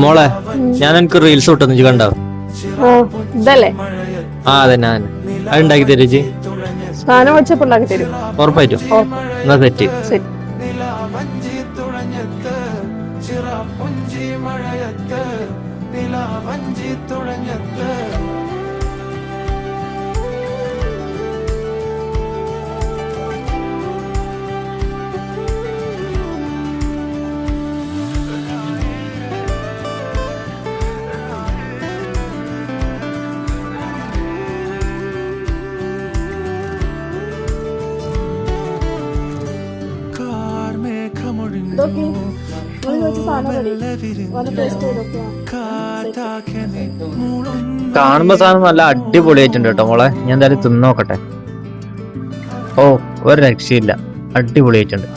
മോളെ ഞാൻ എനിക്ക് റീൽസ് വിട്ടൊന്നു കണ്ടോ? ഇതല്ലേ? ആ അതന്നെ അതന്നെ. അത് ഉണ്ടാക്കി തരും ചേച്ചി? സാധനം വെച്ചപ്പോ ഉണ്ടാക്കി തരും. ഉറപ്പായിട്ടും. എന്നാ സെറ്റ്. ശരി. കാണുമ്പോ സാധനം നല്ല അടിപൊളിയായിട്ടുണ്ട് കേട്ടോ മോളെ. ഞാൻ എന്തായാലും തിന്നോക്കട്ടെ. ഓ ഒരു രക്ഷയില്ല, അടിപൊളിയായിട്ടുണ്ട്.